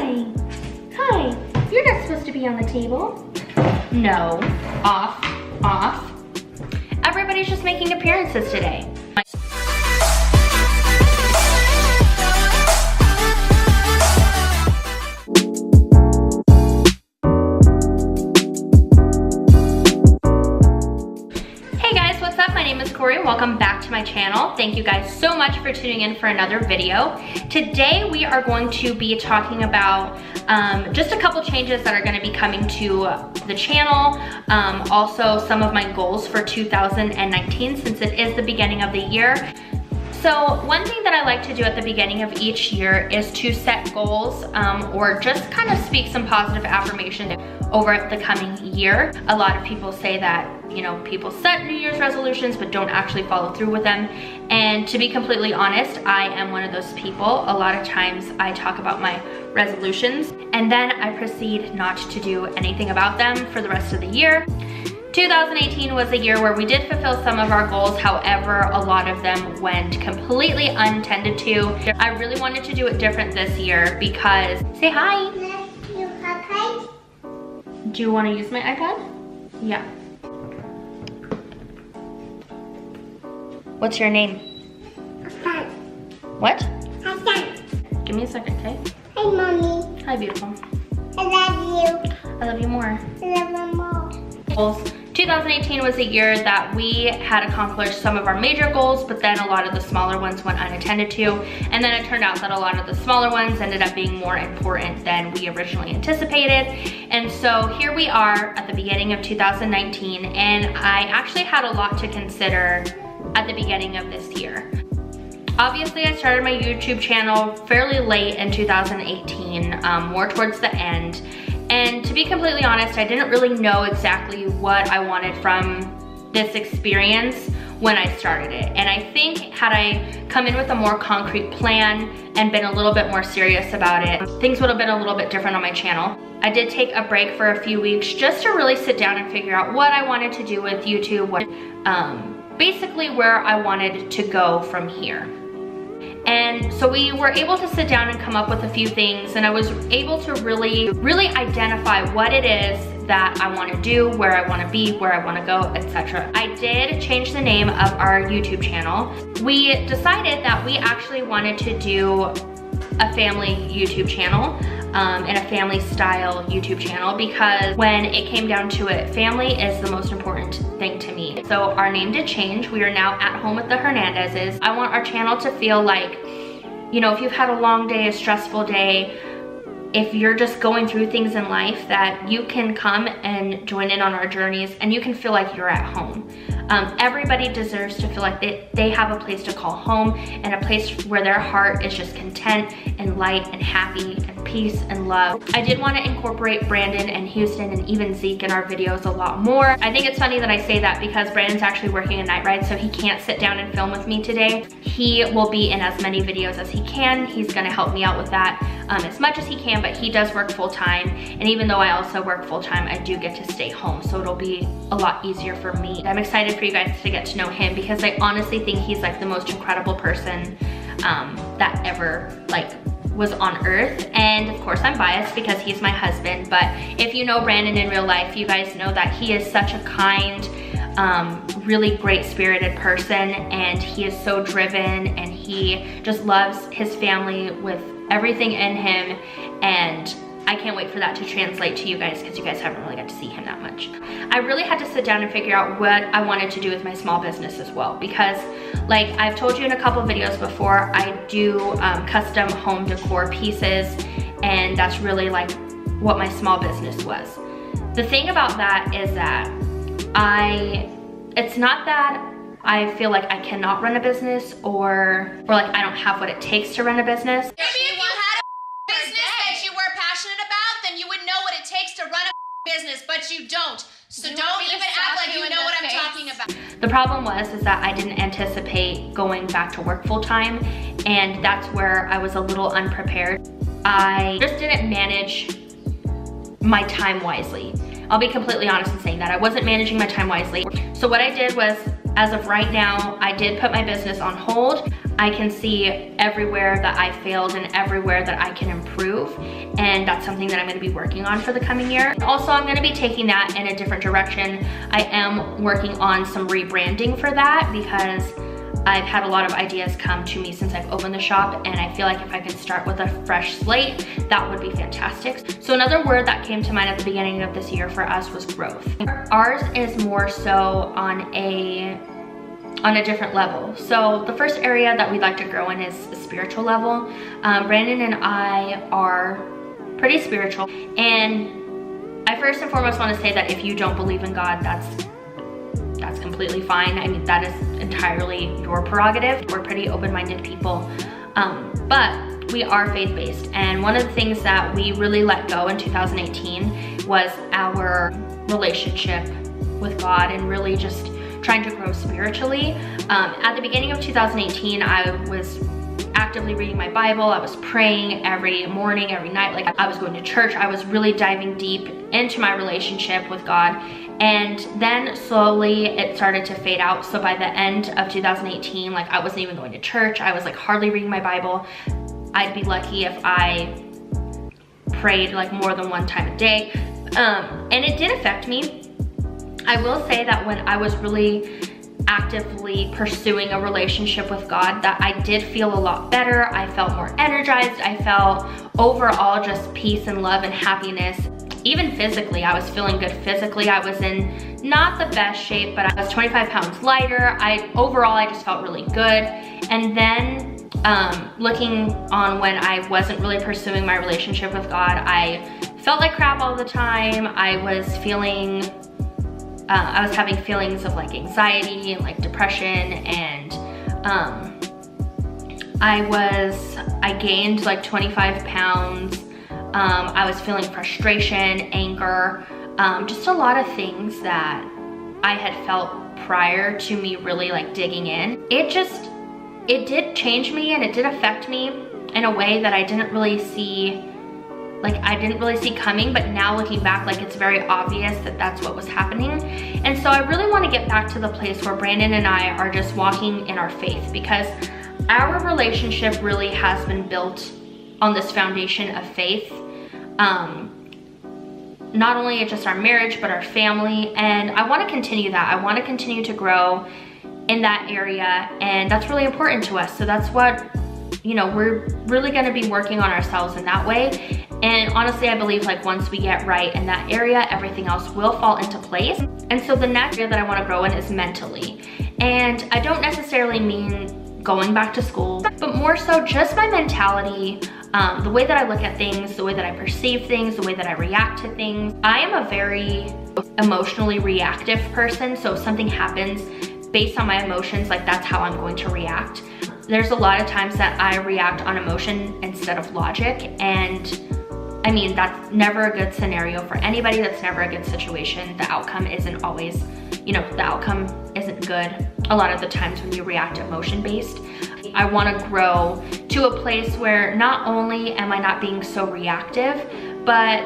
Hi. Hi. You're not supposed to be on the table. No. Off. Off. Everybody's just making appearances today. Welcome back to my channel. Thank you guys so much for tuning in for another video. Today we are going to be talking about just a couple changes that are going to be coming to the channel. Also some of my goals for 2019 since it is the beginning of the year. So one thing that I like to do at the beginning of each year is to set goals or just kind of speak some positive affirmation over the coming year. A lot of people say that, you know, people set New Year's resolutions but don't actually follow through with them. And to be completely honest, I am one of those people. A lot of times I talk about my resolutions and then I proceed not to do anything about them for the rest of the year. 2018 was a year where we did fulfill some of our goals. However, a lot of them went completely untended to. I really wanted to do it different this year because, say hi. Do you want to use my iPad? Yeah. What's your name? Hassan. What? Hassan. Give me a second, okay? Hi, Mommy. Hi, beautiful. I love you. I love you more. I love you more. Goals. 2018 was a year that we had accomplished some of our major goals, but then a lot of the smaller ones went unattended to. And then it turned out that a lot of the smaller ones ended up being more important than we originally anticipated. And so here we are at the beginning of 2019, and I actually had a lot to consider at the beginning of this year. Obviously, I started my YouTube channel fairly late in 2018, more towards the end. And to be completely honest, I didn't really know exactly what I wanted from this experience when I started it. And I think had I come in with a more concrete plan and been a little bit more serious about it, things would have been a little bit different on my channel. I did take a break for a few weeks just to really sit down and figure out what I wanted to do with YouTube, basically where I wanted to go from here. And so we were able to sit down and come up with a few things, and I was able to really identify what it is that I want to do, where I want to be, where I want to go, etc. I did change the name of our YouTube channel. We decided that we actually wanted to do a family YouTube channel and a family style YouTube channel, because when it came down to it, family is the most important thing to me. So our name did change. We are now At Home with the Hernandezes. I want our channel to feel like, you know, if you've had a long day, a stressful day, if you're just going through things in life, that you can come and join in on our journeys and you can feel like you're at home. Everybody deserves to feel like they have a place to call home and a place where their heart is just content and light and happy and peace and love. I did want to incorporate Brandon and Houston and even Zeke in our videos a lot more. I think it's funny that I say that because Brandon's actually working a night ride, so he can't sit down and film with me today. He will be in as many videos as he can. He's gonna help me out with that as much as he can, but he does work full time. And even though I also work full time, I do get to stay home, so it'll be a lot easier for me. I'm excited for you guys to get to know him because I honestly think he's like the most incredible person that ever was on earth. And of course I'm biased because he's my husband, but if you know Brandon in real life, you guys know that he is such a kind, really great spirited person, and he is so driven, and he just loves his family with everything in him. And I can't wait for that to translate to you guys because you guys haven't really got to see him that much. I really had to sit down and figure out what I wanted to do with my small business as well, because like I've told you in a couple videos before, I do custom home decor pieces, and that's really like what my small business was. The thing about that is that it's not that I feel like I cannot run a business or like I don't have what it takes to run a business. Maybe if you had a business that you were passionate about, then you would know what it takes to run a business, but you don't. So don't even act like you know what I'm talking about. The problem is that I didn't anticipate going back to work full time, and that's where I was a little unprepared. I just didn't manage my time wisely. I'll be completely honest in saying that. I wasn't managing my time wisely. So what I did was As of right now, I did put my business on hold. I can see everywhere that I failed and everywhere that I can improve. And that's something that I'm gonna be working on for the coming year. Also, I'm gonna be taking that in a different direction. I am working on some rebranding for that because I've had a lot of ideas come to me since I've opened the shop, and I feel like if I could start with a fresh slate, that would be fantastic. So another word that came to mind at the beginning of this year for us was growth. Ours is more so on a different level. So the first area that we'd like to grow in is the spiritual level. Brandon and I are pretty spiritual, and I first and foremost want to say that if you don't believe in God, that's completely fine. I mean, that is entirely your prerogative. We're pretty open-minded people, but we are faith-based. And one of the things that we really let go in 2018 was our relationship with God and really just trying to grow spiritually. At the beginning of 2018, I was actively reading my Bible. I was praying every morning, every night. Like, I was going to church. I was really diving deep into my relationship with God. And then slowly it started to fade out. So by the end of 2018, like, I wasn't even going to church. I was like hardly reading my Bible. I'd be lucky if I prayed like more than one time a day. And it did affect me. I will say that when I was really actively pursuing a relationship with God, that I did feel a lot better. I felt more energized. I felt overall just peace and love and happiness. Even physically, I was feeling good physically. I was in not the best shape, but I was 25 pounds lighter. Overall, I just felt really good. And then looking on when I wasn't really pursuing my relationship with God, I felt like crap all the time. I was having feelings of like anxiety and like depression, and I gained like 25 pounds. I was feeling frustration, anger, just a lot of things that I had felt prior to me really like digging in. It did change me, and it did affect me in a way that I didn't really see coming, but now looking back, like, it's very obvious that that's what was happening. And so I really want to get back to the place where Brandon and I are just walking in our faith, because our relationship really has been built on this foundation of faith. Not only just our marriage, but our family. And I want to continue that. I want to continue to grow in that area. And that's really important to us. So that's what, you know, we're really going to be working on ourselves in that way. And honestly, I believe like once we get right in that area, everything else will fall into place. And so the next area that I want to grow in is mentally. And I don't necessarily mean going back to school, but more so just my mentality, the way that I look at things, the way that I perceive things, the way that I react to things. I am a very emotionally reactive person. So if something happens based on my emotions, like, that's how I'm going to react. There's a lot of times that I react on emotion instead of logic, and I mean, that's never a good scenario for anybody. That's never a good situation. The outcome isn't always, you know, the outcome isn't good a lot of the times when you react emotion-based. I want to grow to a place where not only am I not being so reactive, but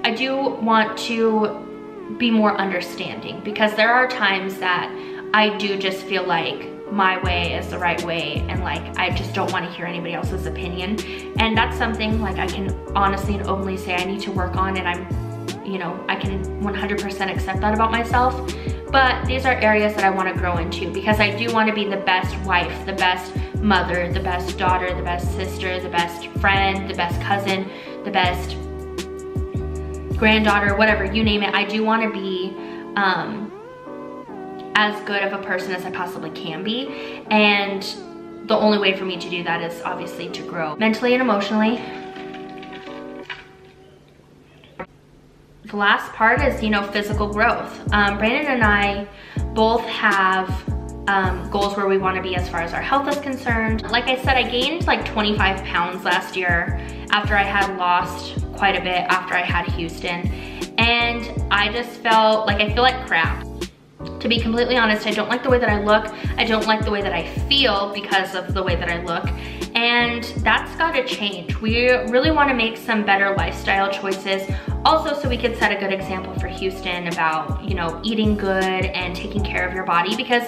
I do want to be more understanding, because there are times that I do just feel like my way is the right way, and like I just don't want to hear anybody else's opinion. And that's something like I can honestly and openly say I need to work on, and I'm, you know, I can 100% accept that about myself. But these are areas that I want to grow into, because I do want to be the best wife, the best mother, the best daughter, the best sister, the best friend, the best cousin, the best granddaughter, whatever, you name it. I do want to be as good of a person as I possibly can be. And the only way for me to do that is obviously to grow mentally and emotionally. The last part is, you know, physical growth. Brandon and I both have goals where we want to be as far as our health is concerned. Like I said, I gained like 25 pounds last year after I had lost quite a bit after I had Houston. And I just felt like, I feel like crap. To be completely honest, I don't like the way that I look. I don't like the way that I feel because of the way that I look. And that's gotta change. We really wanna make some better lifestyle choices. Also, so we could set a good example for Houston about, you know, eating good and taking care of your body, because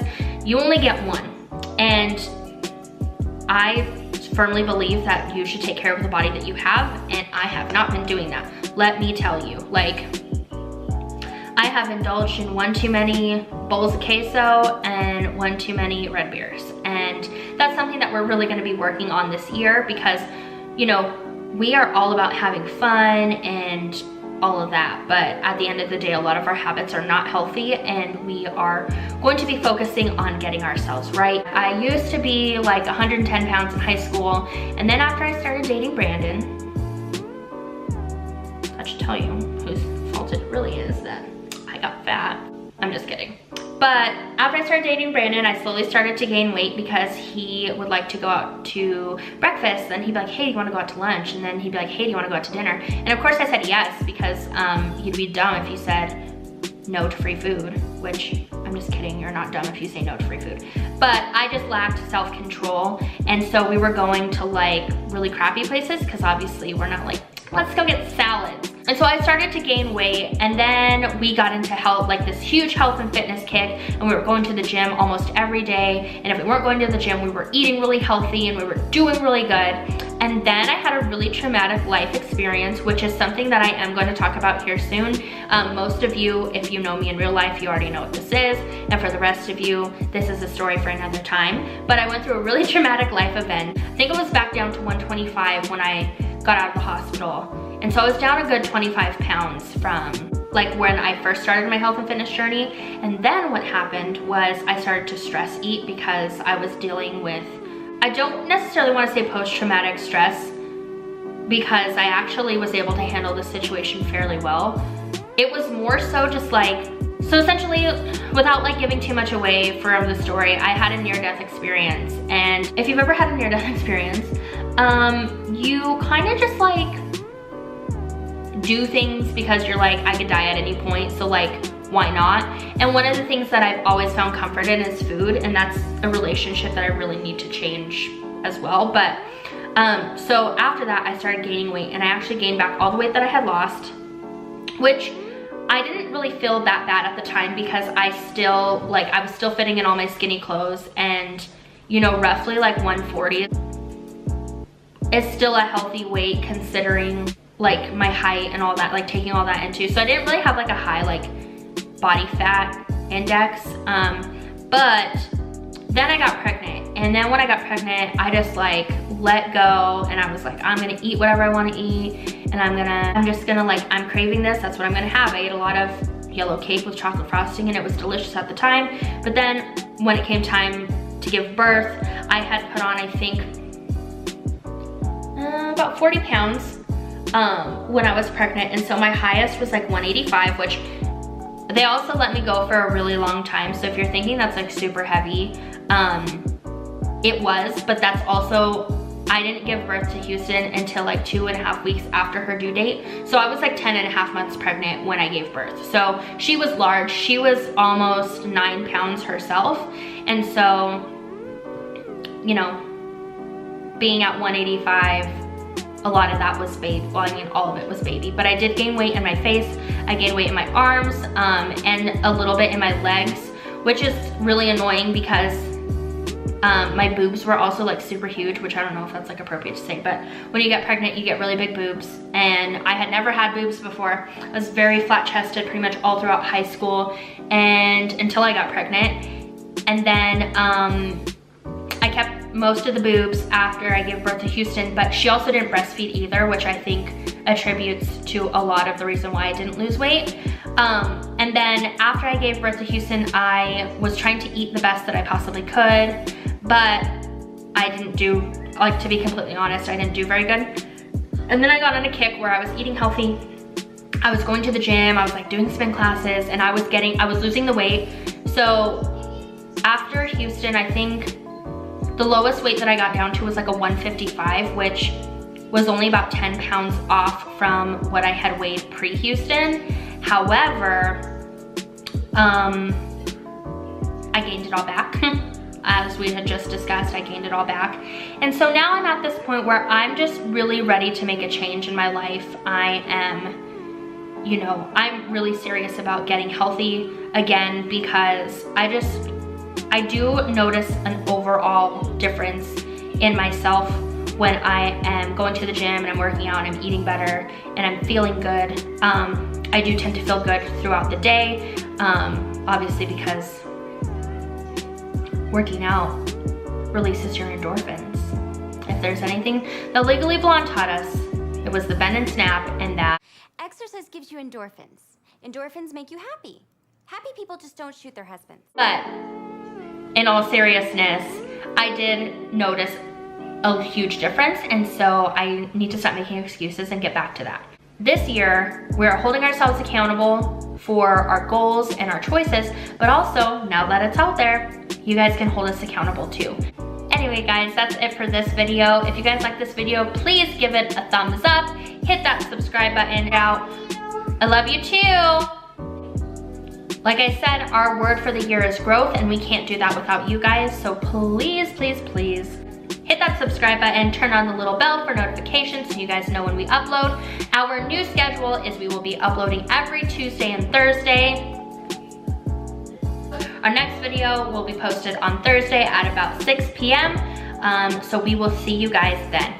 you only get one. And I firmly believe that you should take care of the body that you have, and I have not been doing that. Let me tell you, like, I have indulged in one too many bowls of queso and one too many red beers. And that's something that we're really gonna be working on this year, because, you know, we are all about having fun and all of that. But at the end of the day, a lot of our habits are not healthy, and we are going to be focusing on getting ourselves right. I used to be like 110 pounds in high school. And then after I started dating Brandon, that should tell you whose fault it really is that I got fat. I'm just kidding. But after I started dating Brandon, I slowly started to gain weight because he would like to go out to breakfast. Then he'd be like, hey, do you wanna go out to lunch? And then he'd be like, hey, do you wanna go out to dinner? And of course I said yes, because you'd be dumb if you said no to free food, which I'm just kidding, you're not dumb if you say no to free food. But I just lacked self-control. And so we were going to like really crappy places, because obviously we're not like, let's go get salads. And so I started to gain weight, and then we got into health, like this huge health and fitness kick, and we were going to the gym almost every day. And if we weren't going to the gym, we were eating really healthy and we were doing really good. And then I had a really traumatic life experience, which is something that I am going to talk about here soon. Most of you, if you know me in real life, you already know what this is. And for the rest of you, this is a story for another time. But I went through a really traumatic life event. I think I was back down to 125 when I got out of the hospital. And so I was down a good 25 pounds from like when I first started my health and fitness journey. And then what happened was I started to stress eat, because I was dealing with, I don't necessarily want to say post-traumatic stress, because I actually was able to handle the situation fairly well. It was more so just like, so essentially, without like giving too much away from the story, I had a near-death experience. And if you've ever had a near-death experience, you kind of just like do things because you're like, I could die at any point, so like, why not? And one of the things that I've always found comfort in is food, and that's a relationship that I really need to change as well. But so after that, I started gaining weight, and I actually gained back all the weight that I had lost, which I didn't really feel that bad at the time, because I was still fitting in all my skinny clothes, and you know, roughly like 140 is still a healthy weight considering like my height and all that, like taking all that into. So I didn't really have like a high like body fat index. But then I got pregnant, and then when I got pregnant, I just like let go, and I was like, I'm gonna eat whatever I want to eat, and I'm just gonna like, I'm craving this, that's what I'm gonna have. I ate a lot of yellow cake with chocolate frosting, and it was delicious at the time. But then when it came time to give birth, I had put on, I think, about 40 pounds when I was pregnant. And so my highest was like 185, which they also let me go for a really long time. So if you're thinking that's like super heavy, it was, but that's also, I didn't give birth to Houston until like 2.5 weeks after her due date. So I was like 10.5 months pregnant when I gave birth. So she was large. She was almost 9 pounds herself. And so, you know, being at 185, a lot of that was baby. Well, I mean, all of it was baby, but I did gain weight in my face. I gained weight in my arms, and a little bit in my legs, which is really annoying because my boobs were also like super huge, which I don't know if that's like appropriate to say, but when you get pregnant, you get really big boobs. And I had never had boobs before. I was very flat chested pretty much all throughout high school and until I got pregnant. And then I kept most of the boobs after I gave birth to Houston, but she also didn't breastfeed either, which I think attributes to a lot of the reason why I didn't lose weight. And then after I gave birth to Houston, I was trying to eat the best that I possibly could, but I didn't do, like, to be completely honest, I didn't do very good. And then I got on a kick where I was eating healthy. I was going to the gym, I was like doing spin classes, and I was losing the weight. So after Houston, I think the lowest weight that I got down to was like a 155, which was only about 10 pounds off from what I had weighed pre-Houston. However, I gained it all back. As we had just discussed, I gained it all back. And so now I'm at this point where I'm just really ready to make a change in my life. I am, you know, I'm really serious about getting healthy again, because I do notice an overall difference in myself when I am going to the gym and I'm working out and I'm eating better and I'm feeling good. I do tend to feel good throughout the day, obviously because working out releases your endorphins. If there's anything that Legally Blonde taught us, it was the bend and snap, and that exercise gives you endorphins. Endorphins make you happy. Happy people just don't shoot their husbands. But in all seriousness, I did notice a huge difference, and so I need to stop making excuses and get back to that. This year, we're holding ourselves accountable for our goals and our choices, but also, now that it's out there, you guys can hold us accountable too. Anyway guys, that's it for this video. If you guys like this video, please give it a thumbs up, hit that subscribe button out. I love you too. Like I said, our word for the year is growth, and we can't do that without you guys, so please, please, please hit that subscribe button, turn on the little bell for notifications so you guys know when we upload. Our new schedule is we will be uploading every Tuesday and Thursday. Our next video will be posted on Thursday at about 6 p.m. So we will see you guys then.